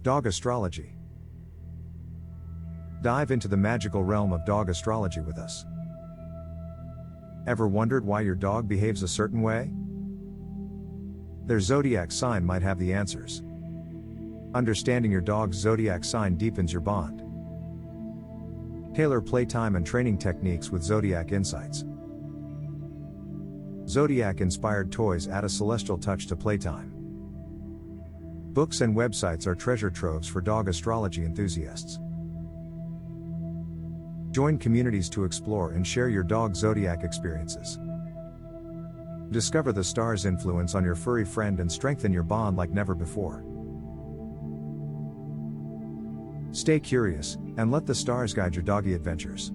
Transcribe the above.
Dog Astrology. Dive into the magical realm of dog astrology with us. Ever wondered why your dog behaves a certain way? Their zodiac sign might have the answers. Understanding your dog's zodiac sign deepens your bond. Tailor playtime and training techniques with Zodiac insights. Zodiac-inspired toys add a celestial touch to playtime. Books and websites are treasure troves for dog astrology enthusiasts. Join communities to explore and share your dog's zodiac experiences. Discover the stars' influence on your furry friend and strengthen your bond like never before. Stay curious, and let the stars guide your doggy adventures.